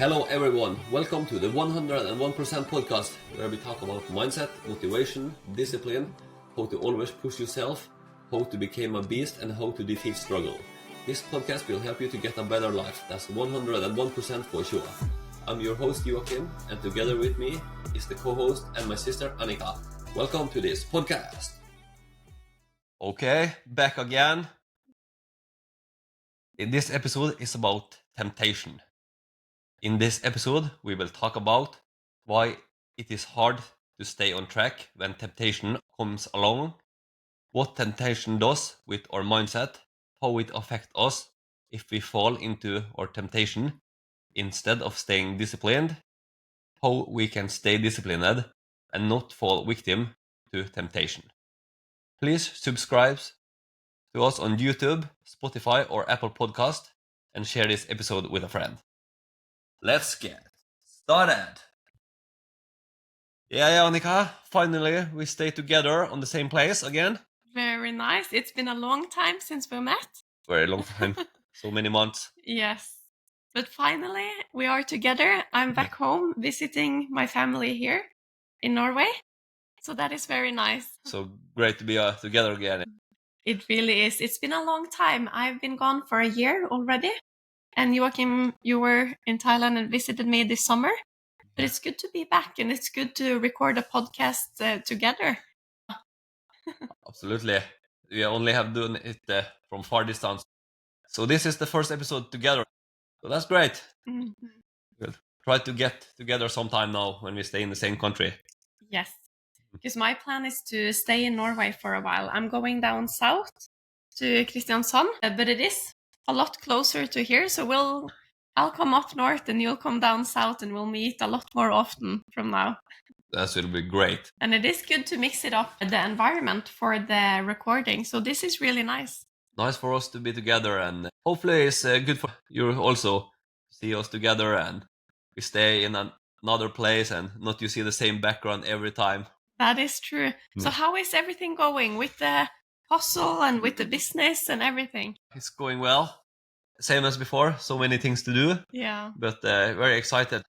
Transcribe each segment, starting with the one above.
Hello everyone, welcome to the 101% podcast where we talk about mindset, motivation, discipline, how to always push yourself, how to become a beast and how to defeat struggle. This podcast will help you to get a better life, that's 101% for sure. I'm your host Joakim and together with me is the co-host and my sister Anika. Welcome to this podcast. Okay, back again. In this episode is about temptation. In this episode, we will talk about why it is hard to stay on track when temptation comes along, what temptation does with our mindset, how it affects us if we fall into our temptation instead of staying disciplined, how we can stay disciplined and not fall victim to temptation. Please subscribe to us on YouTube, Spotify or Apple Podcast and share this episode with a friend. Let's get started. Yeah, Anika, finally we stay together on the same place again. Very nice. It's been a long time since we met. Very long time, so many months. Yes. But finally we are together. I'm back home visiting my family here in Norway. So that is very nice. So great to be together again. It really is. It's been a long time. I've been gone for a year already. And Joakim, you were in Thailand and visited me this summer. But it's good to be back and it's good to record a podcast together. Absolutely. We only have done it from far distance. So this is the first episode together. So that's great. Mm-hmm. We'll try to get together sometime now when we stay in the same country. Yes. Because my plan is to stay in Norway for a while. I'm going down south to Kristiansand, but it is a lot closer to here. So I'll come up north and you'll come down south and we'll meet a lot more often from now. That will be great. And it is good to mix it up, the environment for the recording. So this is really nice. Nice for us to be together and hopefully it's good for you also to see us together and we stay in another place and not you see the same background every time. That is true. So how is everything going with the hustle and with the business and everything? It's going well. Same as before, so many things to do. Yeah. But very excited.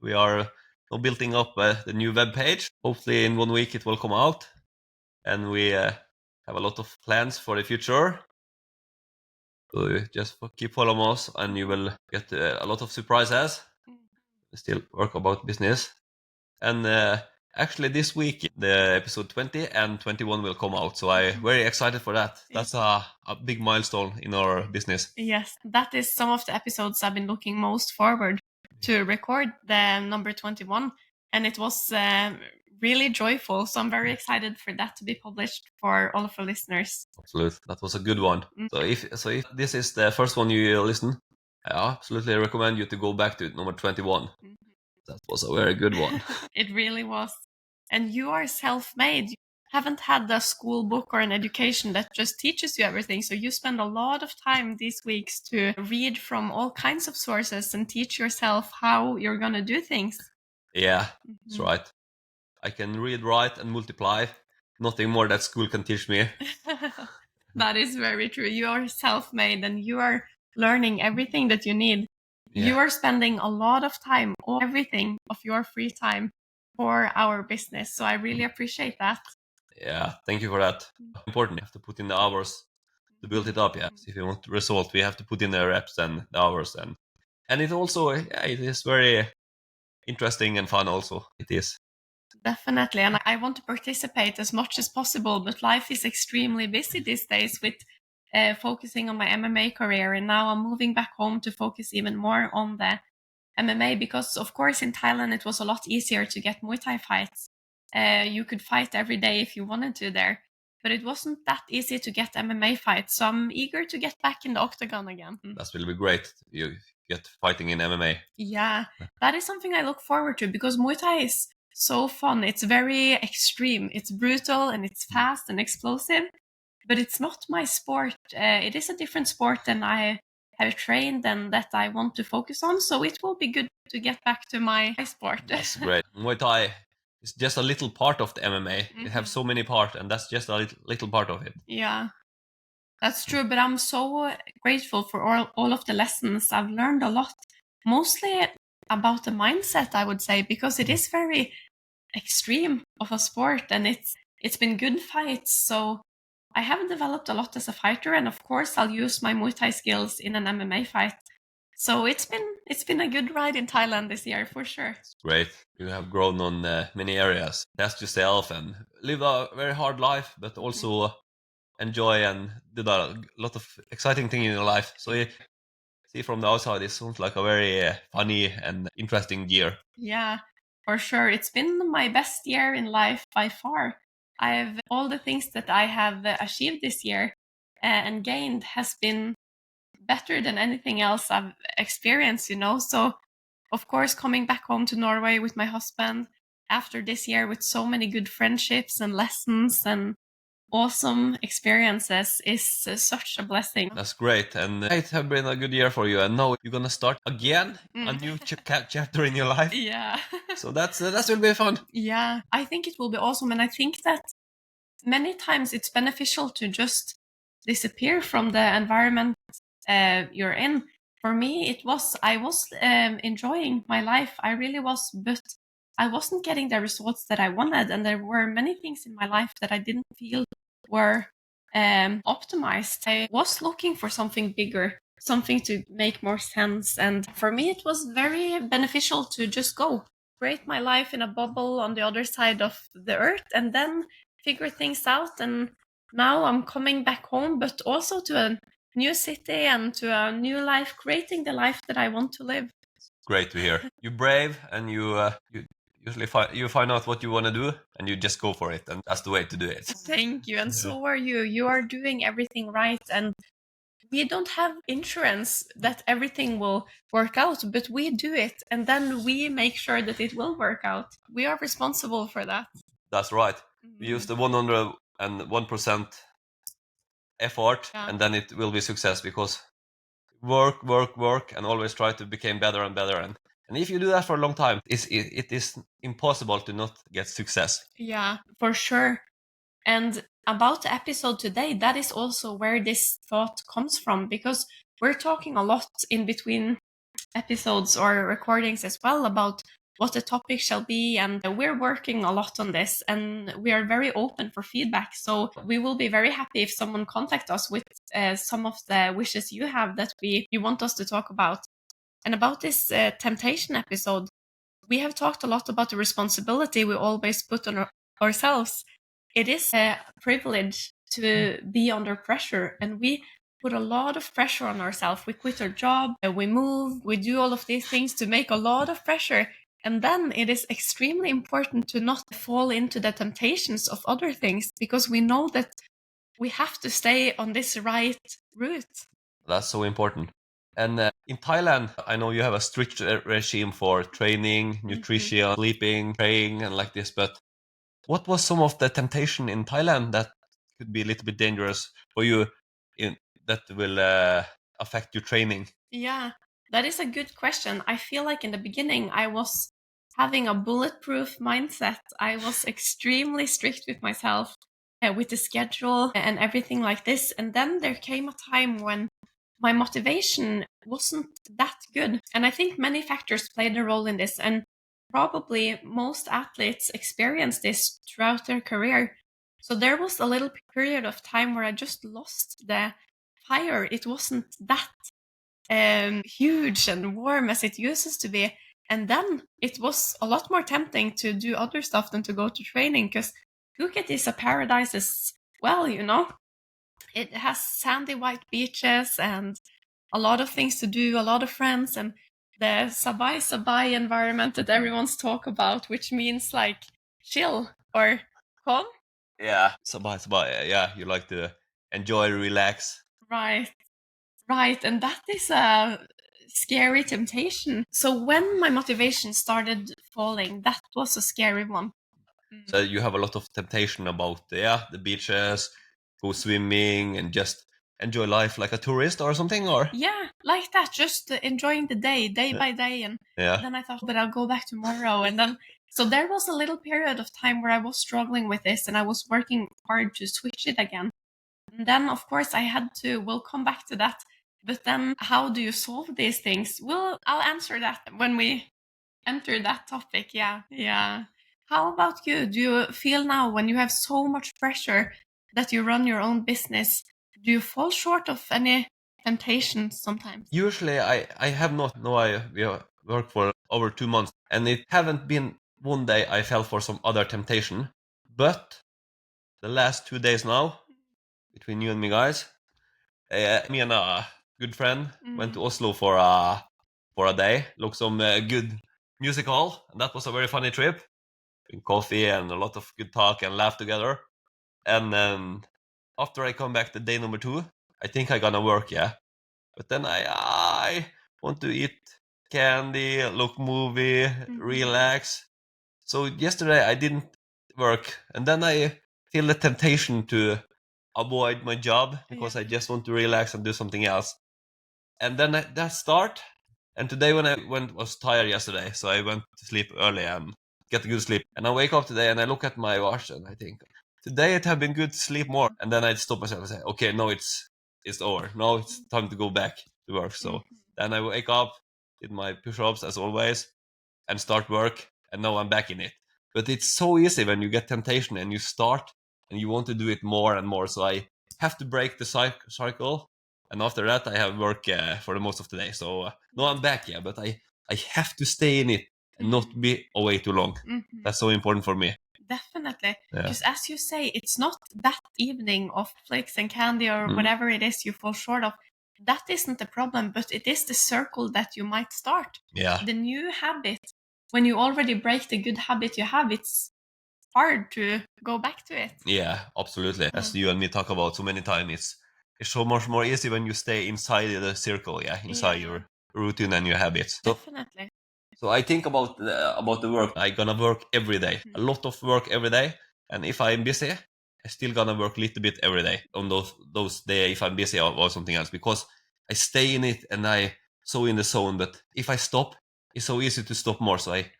We are now building up the new web page. Hopefully in 1 week it will come out. And we have a lot of plans for the future. So just keep following us and you will get a lot of surprises. We still work about business. And actually this week the episode 20 and 21 will come out. So I'm very excited for that. That's a big milestone in our business. Yes, that is some of the episodes I've been looking most forward to record, the number 21. And it was really joyful. So I'm very excited for that to be published for all of our listeners. Absolutely. That was a good one. Mm-hmm. So if this is the first one you listen, I absolutely recommend you to go back to number 21. Mm-hmm. That was a very good one. It really was. And you are self-made. You haven't had a school book or an education that just teaches you everything. So you spend a lot of time these weeks to read from all kinds of sources and teach yourself how you're going to do things. Yeah, that's right. I can read, write, and multiply. Nothing more that school can teach me. That is very true. You are self-made and you are learning everything that you need. Yeah. You are spending a lot of time, everything of your free time for our business. So I really appreciate that. Yeah, thank you for that. Important. You have to put in the hours to build it up. Yeah. So if you want the result, we have to put in the reps and the hours. And it also, it is very interesting and fun also. It is. Definitely. And I want to participate as much as possible, but life is extremely busy these days with focusing on my MMA career. And now I'm moving back home to focus even more on the MMA because, of course, in Thailand, it was a lot easier to get Muay Thai fights. You could fight every day if you wanted to there. But it wasn't that easy to get MMA fights. So I'm eager to get back in the octagon again. That will be great. You get fighting in MMA. Yeah, that is something I look forward to because Muay Thai is so fun. It's very extreme. It's brutal and it's fast and explosive. But it's not my sport. It is a different sport than I have trained and that I want to focus on. So it will be good to get back to my sport. That's great. Muay Thai is just a little part of the MMA. Mm-hmm. It has so many parts and that's just a little part of it. Yeah, that's true. But I'm so grateful for all of the lessons. I've learned a lot. Mostly about the mindset, I would say, because it is very extreme of a sport, and it's been good fights. So I have developed a lot as a fighter, and of course I'll use my Muay Thai skills in an MMA fight. So it's been a good ride in Thailand this year for sure. Great. You have grown on many areas. Test yourself and live a very hard life, but also enjoy and did a lot of exciting things in your life. So you see from the outside, it sounds like a very funny and interesting year. Yeah, for sure. It's been my best year in life by far. I've all the things that I have achieved this year and gained has been better than anything else I've experienced, you know. So, of course, coming back home to Norway with my husband after this year with so many good friendships and lessons and awesome experiences is such a blessing. That's great, and it has been a good year for you. And now you're gonna start again a new chapter in your life. Yeah. So that will be fun. Yeah, I think it will be awesome, and I think that many times it's beneficial to just disappear from the environment you're in. For me, I was enjoying my life. I really was, but I wasn't getting the results that I wanted. And there were many things in my life that I didn't feel were optimized. I was looking for something bigger, something to make more sense. And for me, it was very beneficial to just go create my life in a bubble on the other side of the earth and then figure things out. And now I'm coming back home, but also to a new city and to a new life, creating the life that I want to live. Great to hear. You're brave, and you usually you find out what you want to do, and you just go for it, and that's the way to do it. Thank you. And so are you. You are doing everything right. And we don't have insurance that everything will work out, but we do it. And then we make sure that it will work out. We are responsible for that. That's right. We use the 101% effort, Yeah. and then it will be success because work, and always try to become better and better. And if you do that for a long time, it is impossible to not get success. Yeah, for sure. And about the episode today, that is also where this thought comes from, because we're talking a lot in between episodes or recordings as well about what the topic shall be. And we're working a lot on this and we are very open for feedback. So we will be very happy if someone contact us with some of the wishes you have that you want us to talk about. And about this temptation episode, we have talked a lot about the responsibility we always put on ourselves. It is a privilege to be under pressure, and we put a lot of pressure on ourselves. We quit our job, we move, we do all of these things to make a lot of pressure. And then it is extremely important to not fall into the temptations of other things, because we know that we have to stay on this right route. That's so important. And in Thailand, I know you have a strict regime for training, nutrition, sleeping, praying, and like this. But what was some of the temptation in Thailand that could be a little bit dangerous for you that will affect your training? Yeah, that is a good question. I feel like in the beginning, I was having a bulletproof mindset. I was extremely strict with myself, with the schedule and everything like this. And then there came a time when my motivation wasn't that good. And I think many factors played a role in this. And probably most athletes experience this throughout their career. So there was a little period of time where I just lost the fire. It wasn't that huge and warm as it used to be. And then it was a lot more tempting to do other stuff than to go to training, because Phuket is a paradise as well, you know. It has sandy white beaches and a lot of things to do, a lot of friends, and the Sabai Sabai environment that everyone's talk about, which means like chill or calm. Yeah, sabai. Yeah, you like to enjoy, relax. Right. Right, and that is a scary temptation. So when my motivation started falling, that was a scary one. So you have a lot of temptation about the beaches, go swimming, and just enjoy life like a tourist or something, or Yeah, like that, just enjoying the day by day. And yeah. then I thought, but I'll go back tomorrow. And then, so there was a little period of time where I was struggling with this and I was working hard to switch it again. And then, of course, we'll come back to that. But then, how do you solve these things? Well, I'll answer that when we enter that topic. Yeah. How about you? Do you feel now when you have so much pressure that you run your own business, do you fall short of any temptations sometimes? Usually I have not. No, we have worked for over 2 months, and it haven't been one day I fell for some other temptation. But the last 2 days now, between you and me guys, me and a good friend went to Oslo for a day, look some good musical, and that was a very funny trip. Drink coffee and a lot of good talk and laugh together. And then after I come back the day number 2, I think I gonna work, yeah. But then I want to eat candy, look movie, relax. So yesterday I didn't work, and then I feel the temptation to avoid my job because I just want to relax and do something else. And then that start. And today when I went was tired yesterday, so I went to sleep early and get a good sleep. And I wake up today and I look at my watch and I think today it have been good to sleep more. And then I stop myself and say, okay, no, it's over. Now it's time to go back to work. So then I wake up, did my push-ups as always, and start work. And now I'm back in it. But it's so easy when you get temptation and you start and you want to do it more and more. So I have to break the cycle. And after that, I have work for the most of the day. So no, I'm back, yeah, but I have to stay in it and not be away too long. That's so important for me. Definitely. Yeah. Because as you say, it's not that evening of flakes and candy or whatever it is you fall short of. That isn't the problem, but it is the circle that you might start. Yeah. The new habit. When you already break the good habit you have, it's hard to go back to it. Yeah, absolutely. As you and me talk about so many times, it's so much more easy when you stay inside the circle, yeah, inside your routine and your habits. Definitely. So I think about the work. I gonna work every day, a lot of work every day. And if I'm busy, I still gonna work a little bit every day on those days if I'm busy or something else, because I stay in it and I so in the zone. But if I stop, it's so easy to stop more. So I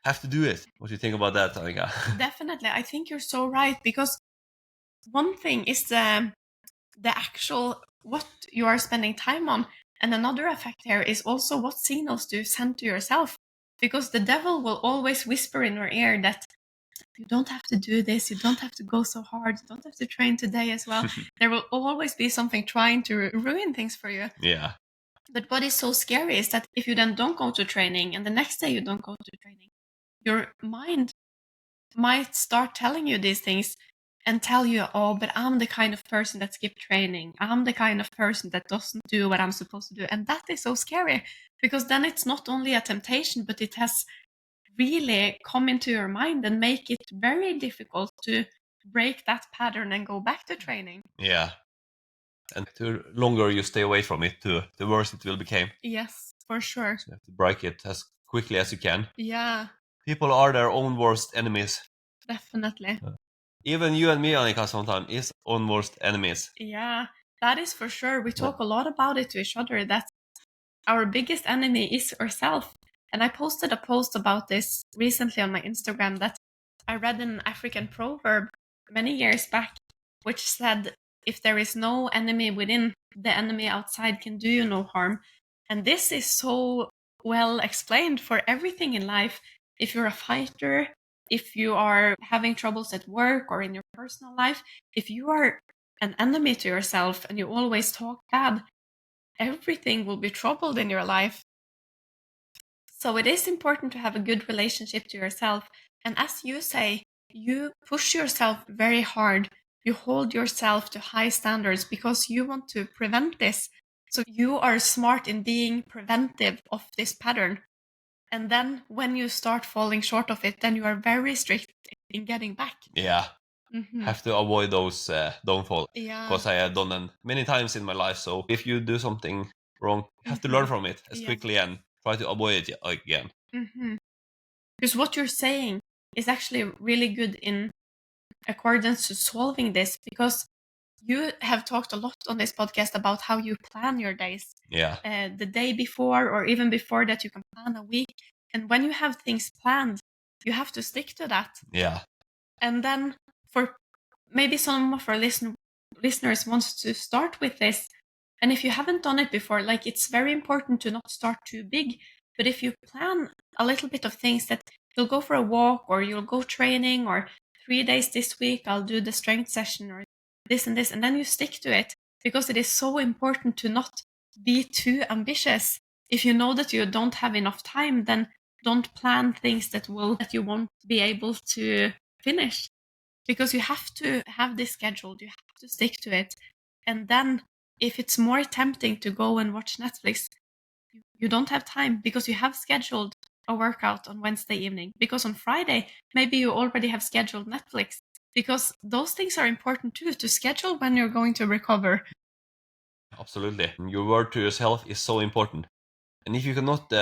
have to do it. What do you think about that, Anika? Definitely. I think you're so right, because one thing is the actual what you are spending time on, and another effect here is also what signals do you send to yourself, because the devil will always whisper in your ear that you don't have to do this, you don't have to go so hard, you don't have to train today as well. There will always be something trying to ruin things for you. Yeah. But what is so scary is that if you then don't go to training and the next day you don't go to training, your mind might start telling you these things and tell you, oh, but I'm the kind of person that skipped training. I'm the kind of person that doesn't do what I'm supposed to do. And that is so scary, because then it's not only a temptation, but it has really come into your mind and make it very difficult to break that pattern and go back to training. Yeah. And the longer you stay away from it, the worse it will become. Yes, for sure. So you have to break it as quickly as you can. Yeah. People are their own worst enemies. Definitely. Even you and me, Annika, sometimes is own worst enemies. Yeah, that is for sure. We talk a lot about it to each other, that our biggest enemy is ourselves. And I posted a post about this recently on my Instagram, that I read an African proverb many years back, which said, if there is no enemy within, the enemy outside can do you no harm. And this is so well explained for everything in life. If you're a fighter, if you are having troubles at work or in your personal life, if you are an enemy to yourself and you always talk bad, everything will be troubled in your life. So it is important to have a good relationship to yourself. And as you say, you push yourself very hard. You hold yourself to high standards because you want to prevent this. So you are smart in being preventive of this pattern. And then when you start falling short of it, then you are very strict in getting back. Yeah. Have to avoid those downfall. Yeah. Because I have done them many times in my life. So if you do something wrong, you have to learn from it as quickly and try to avoid it again. Because what you're saying is actually really good in accordance to solving this, because you have talked a lot on this podcast about how you plan your days. Yeah. The day before or even before that, you can plan a week. And when you have things planned, you have to stick to that. Yeah. And then for maybe some of our listeners wants to start with this. And if you haven't done it before, like, it's very important to not start too big. But if you plan a little bit of things that you'll go for a walk or you'll go training, or 3 days this week I'll do the strength session or this and this, and then you stick to it, because it is so important to not be too ambitious. If you know that you don't have enough time, then don't plan things that you won't be able to finish, because you have to have this scheduled, you have to stick to it. And then if it's more tempting to go and watch Netflix, you don't have time because you have scheduled a workout on Wednesday evening, because on Friday maybe you already have scheduled Netflix, because those things are important too, to schedule when you're going to recover. Absolutely. Your word to yourself is so important. And if you cannot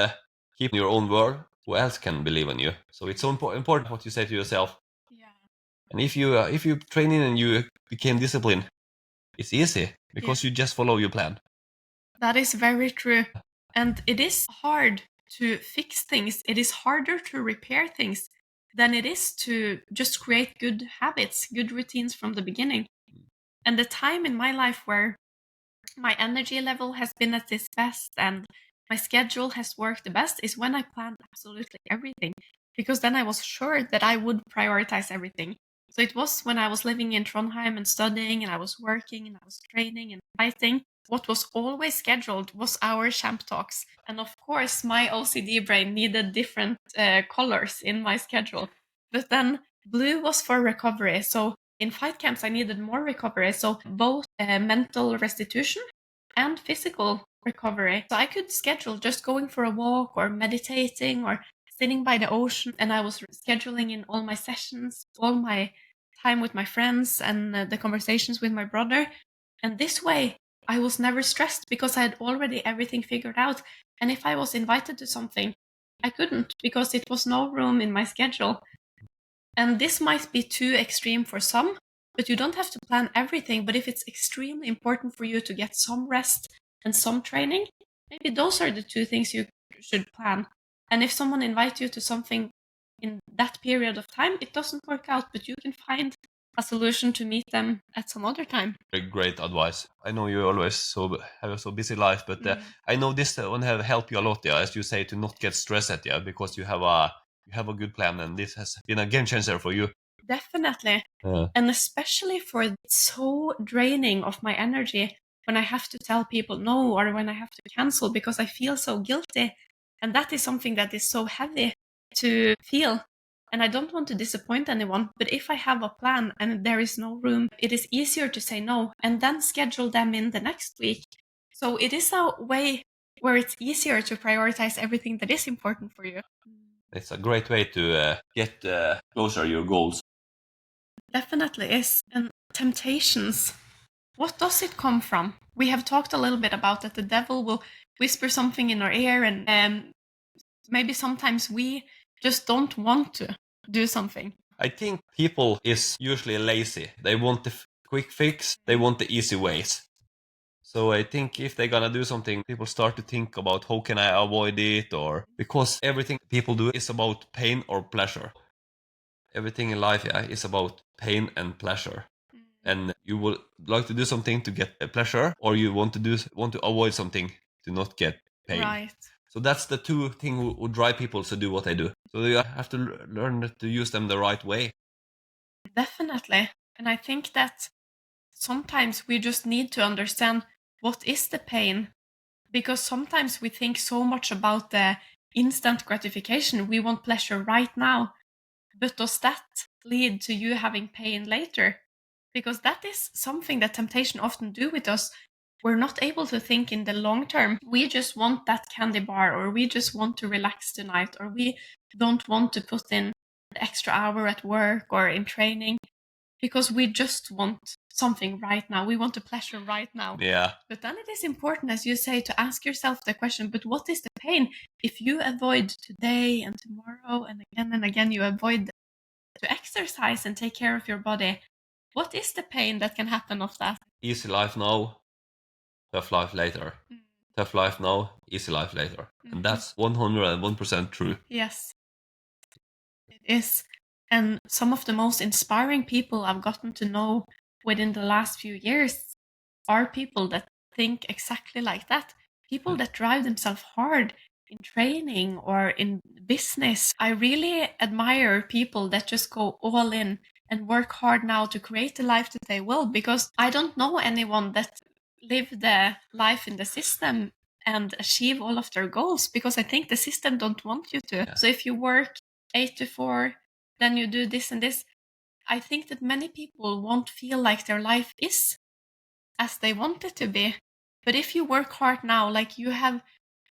keep your own word, who else can believe in you? So it's so important what you say to yourself. Yeah. And if you train in and you became disciplined, it's easy because Yeah. you just follow your plan. That is very true. And it is hard to fix things. It is harder to repair things than it is to just create good habits, good routines from the beginning. And the time in my life where my energy level has been at its best and my schedule has worked the best is when I planned absolutely everything, because then I was sure that I would prioritize everything. So it was when I was living in Trondheim and studying, and I was working and I was training and fighting. What was always scheduled was our champ talks. And of course, my OCD brain needed different colors in my schedule. But then blue was for recovery. So in fight camps, I needed more recovery. So both mental restitution and physical recovery. So I could schedule just going for a walk or meditating or sitting by the ocean. And I was scheduling in all my sessions, all my time with my friends, and the conversations with my brother. And this way, I was never stressed because I had already everything figured out. And if I was invited to something, I couldn't because it was no room in my schedule. And this might be too extreme for some, but you don't have to plan everything. But if it's extremely important for you to get some rest and some training, maybe those are the two things you should plan. And if someone invites you to something in that period of time, it doesn't work out, but you can find a solution to meet them at some other time. Great advice. I know you always have a so busy life, but I know this one have helped you a lot, yeah, as you say, to not get stressed, yeah, because you have a good plan, and this has been a game changer for you. Definitely. Yeah. And especially for so draining of my energy when I have to tell people no, or when I have to cancel because I feel so guilty. And that is something that is so heavy to feel. And I don't want to disappoint anyone. But if I have a plan and there is no room, it is easier to say no and then schedule them in the next week. So it is a way where it's easier to prioritize everything that is important for you. It's a great way to get closer your goals. Definitely is. And temptations, what does it come from? We have talked a little bit about that the devil will whisper something in our ear, and maybe sometimes we just don't want to do something. I think people is usually lazy. They want the quick fix. They want the easy ways. So I think if they're gonna do something, people start to think about how can I avoid it, or because everything people do is about pain or pleasure. Everything in life, yeah, is about pain and pleasure. And you would like to do something to get a pleasure, or you want to avoid something to not get pain. Right. So that's the two things who drive people to do what they do. So you have to learn to use them the right way. Definitely. And I think that sometimes we just need to understand what is the pain, because sometimes we think so much about the instant gratification. We want pleasure right now. But does that lead to you having pain later? Because that is something that temptation often do with us. We're not able to think in the long term. We just want that candy bar, or we just want to relax tonight, or we don't want to put in the extra hour at work or in training, because we just want something right now. We want a pleasure right now. Yeah. But then it is important, as you say, to ask yourself the question, but what is the pain? If you avoid today and tomorrow and again, you avoid to exercise and take care of your body, what is the pain that can happen of that? Easy life now, tough life later. Tough life now, easy life later. And that's 101% true. Yes, it is. And some of the most inspiring people I've gotten to know within the last few years are people that think exactly like that. People that drive themselves hard. in training or in business. I really admire people that just go all in and work hard now to create the life that they will, because I don't know anyone that live the life in the system and achieve all of their goals, because I think the system don't want you to. Yeah. So if you work 8 to 4, then you do this and this. I think that many people won't feel like their life is as they want it to be. But if you work hard now, like you have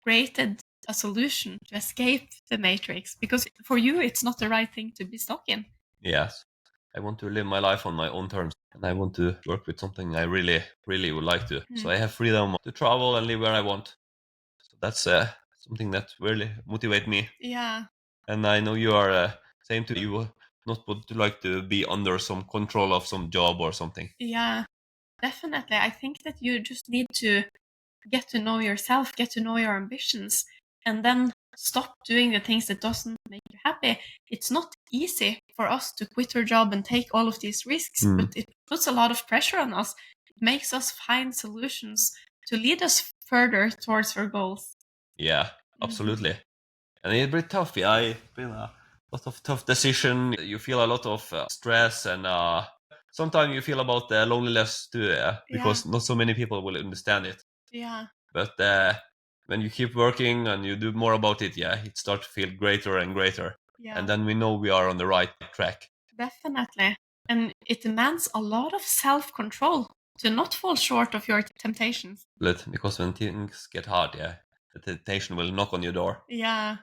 created a solution to escape the matrix, because for you it's not the right thing to be stuck in. Yes. I want to live my life on my own terms, and I want to work with something I really, really would like to. So I have freedom to travel and live where I want. So that's something that really motivates me. Yeah. And I know you are same too. You will not would like to be under some control of some job or something. Yeah, definitely. I think that you just need to get to know yourself, get to know your ambitions, and then stop doing the things that doesn't make you happy. It's not easy for us to quit our job and take all of these risks, but it puts a lot of pressure on us. It makes us find solutions to lead us further towards our goals. Yeah, absolutely. And it's pretty tough. Yeah, I've been a lot of tough decision. You feel a lot of stress, and sometimes you feel about loneliness too, because not so many people will understand it. Yeah. But when you keep working and you do more about it, yeah, it starts to feel greater and greater. Yeah. And then we know we are on the right track. Definitely. And it demands a lot of self-control to not fall short of your temptations. But because when things get hard, yeah, the temptation will knock on your door. Yeah.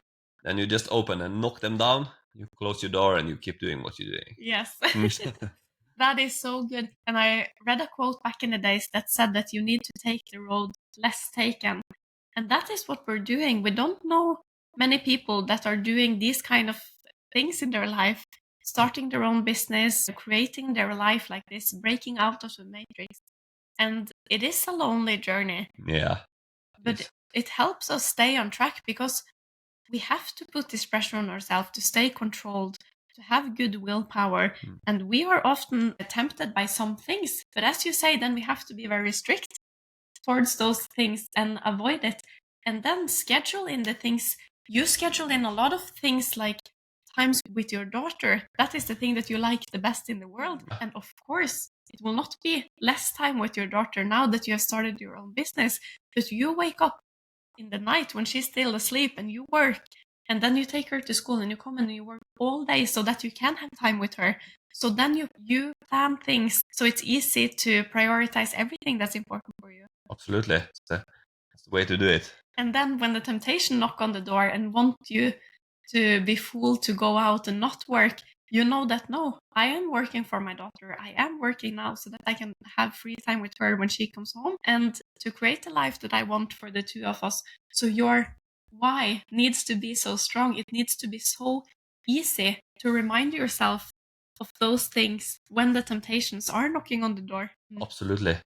Then you just open and knock them down. You close your door and you keep doing what you're doing. Yes. That is so good. And I read a quote back in the days that said that you need to take the road less taken. And that is what we're doing. We don't know many people that are doing these kind of things in their life, starting their own business, creating their life like this, breaking out of the matrix. And it is a lonely journey. Yeah. But it helps us stay on track, because we have to put this pressure on ourselves to stay controlled, to have good willpower. And we are often tempted by some things. But as you say, then we have to be very strict towards those things and avoid it. And then schedule in the things. You schedule in a lot of things like times with your daughter. That is the thing that you like the best in the world. And of course, it will not be less time with your daughter now that you have started your own business, but you wake up in the night when she's still asleep and you work, and then you take her to school and you come and you work all day so that you can have time with her. So then you plan things so it's easy to prioritize everything that's important for you. Absolutely. That's the way to do it. And then when the temptation knock on the door and want you to be fooled to go out and not work, you know that no, I am working for my daughter. I am working now so that I can have free time with her when she comes home, and to create the life that I want for the two of us. So your why needs to be so strong. It needs to be so easy to remind yourself of those things when the temptations are knocking on the door. Absolutely.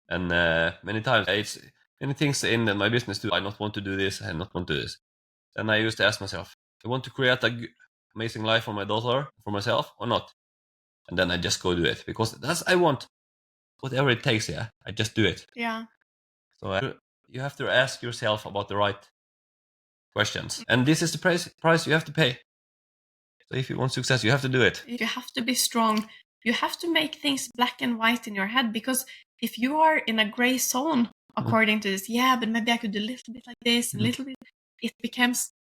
And many times it's many things in my business too. I not want to do this. I not want to do this. And I used to ask myself, I want to create a amazing life for my daughter, for myself, or not? And then I just go do it because that's I want. Whatever it takes, yeah, I just do it. Yeah. So you have to ask yourself about the right questions, and this is the price you have to pay. So if you want success, you have to do it. You have to be strong. You have to make things black and white in your head, because if you are in a gray zone according to this, yeah, but maybe I could do a little bit like this, a little bit, it becomes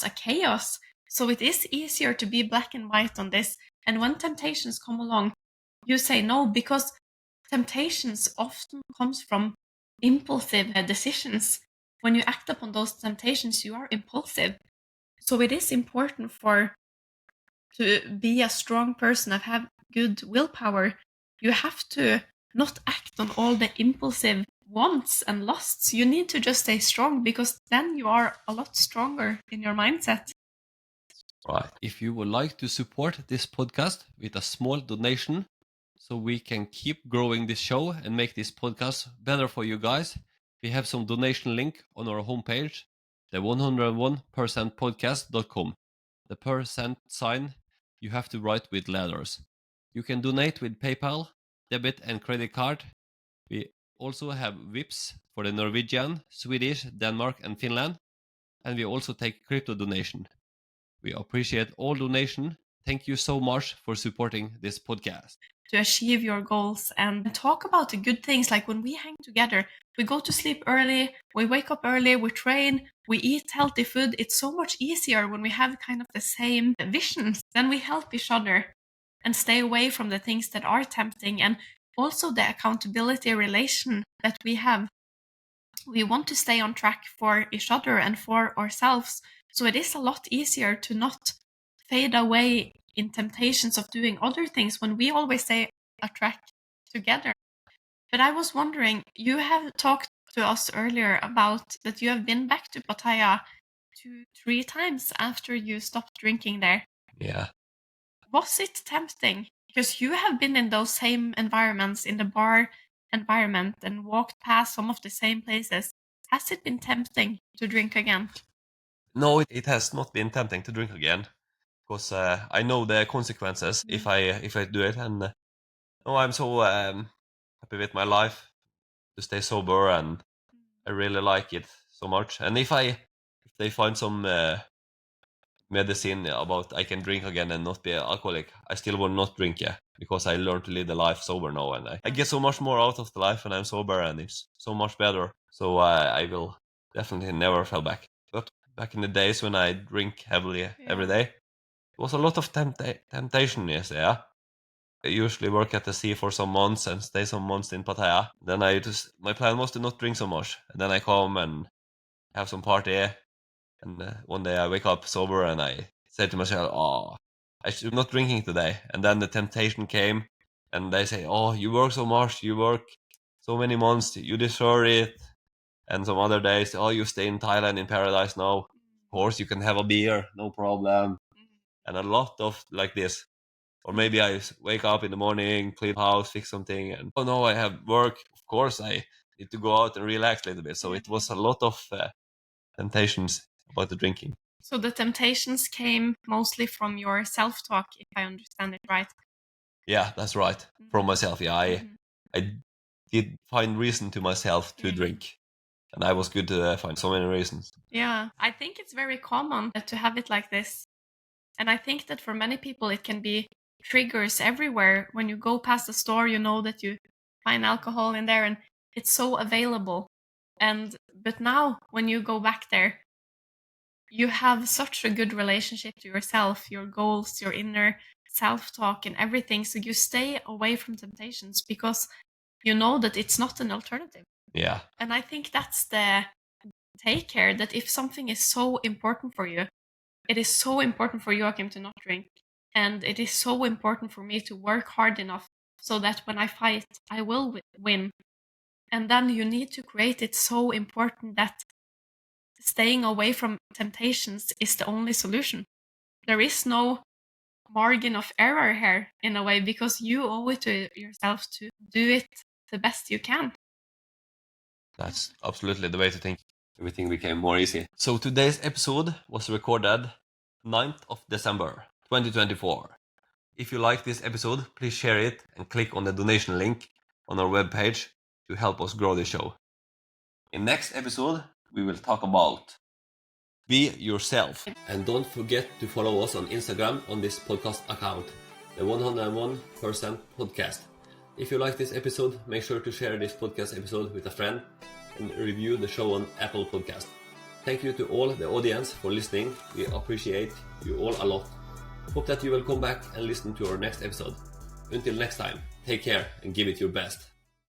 a chaos. So it is easier to be black and white on this. And when temptations come along, you say no, because temptations often comes from impulsive decisions. When you act upon those temptations, you are impulsive. So it is important to be a strong person and have good willpower. You have to not act on all the impulsive wants and lusts. You need to just stay strong, because then you are a lot stronger in your mindset. Right. If you would like to support this podcast with a small donation so we can keep growing this show and make this podcast better for you guys, we have some donation link on our homepage, the 101percentpodcast.com. The percent sign you have to write with letters. You can donate with PayPal, debit and credit card. We also have Vips for the Norwegian, Swedish, Denmark and Finland. and we also take crypto donation. We appreciate all donation. Thank you so much for supporting this podcast. To achieve your goals and talk about the good things. Like when we hang together, we go to sleep early, we wake up early, we train, we eat healthy food. It's so much easier when we have kind of the same visions. Then we help each other and stay away from the things that are tempting, and also the accountability relation that we have. We want to stay on track for each other and for ourselves. So it is a lot easier to not fade away in temptations of doing other things when we always stay a track together. But I was wondering, you have talked to us earlier about that you have been back to Pattaya 2-3 times after you stopped drinking there. Yeah. Was it tempting? Because you have been in those same environments, in the bar environment, and walked past some of the same places. Has it been tempting to drink again? No, it has not been tempting to drink again, because I know the consequences if I do it, and no, I'm so happy with my life to stay sober, and I really like it so much. And if they find some medicine about I can drink again and not be an alcoholic, I still will not drink, because I learned to live the life sober now, and I get so much more out of the life when I'm sober, and it's so much better. So I will definitely never fall back. But back in the days when I drink heavily every day, it was a lot of temptation, yes, yeah. I usually work at the sea for some months and stay some months in Pattaya. Then my plan was to not drink so much, and then I come and have some party. And one day I wake up sober and I say to myself, "Oh, I should not drinking today." And then the temptation came, and they say, "Oh, you work so much, you work so many months, you deserve it." And some other days, "Oh, you stay in Thailand in paradise now. Of course, you can have a beer, no problem." And a lot of like this. Or maybe I wake up in the morning, clean house, fix something, and oh no, I have work. Of course, I need to go out and relax a little bit. So it was a lot of temptations about the drinking. So the temptations came mostly from your self-talk, if I understand it right. Yeah, that's right. From myself, yeah, I did find reason to myself to drink, and I was good to find so many reasons. Yeah, I think it's very common to have it like this. And I think that for many people, it can be triggers everywhere. When you go past a store, you know that you find alcohol in there and it's so available. But now when you go back there, you have such a good relationship to yourself, your goals, your inner self-talk and everything. So you stay away from temptations because you know that it's not an alternative. Yeah. And I think that's the take care, that if something is so important for you, it is so important for Joakim to not drink. And it is so important for me to work hard enough so that when I fight, I will win. And then you need to create it so important that staying away from temptations is the only solution. There is no margin of error here in a way, because you owe it to yourself to do it the best you can. That's absolutely the way to think. Everything became more easy. So today's episode was recorded 9th of December 2024. If you like this episode, please share it and click on the donation link on our webpage to help us grow the show. In next episode, we will talk about be yourself. And don't forget to follow us on Instagram on this podcast account, the 101% podcast. If you like this episode, make sure to share this podcast episode with a friend and review the show on Apple Podcast. Thank you to all the audience for listening. We appreciate you all a lot. Hope that you will come back and listen to our next episode. Until next time, take care and give it your best.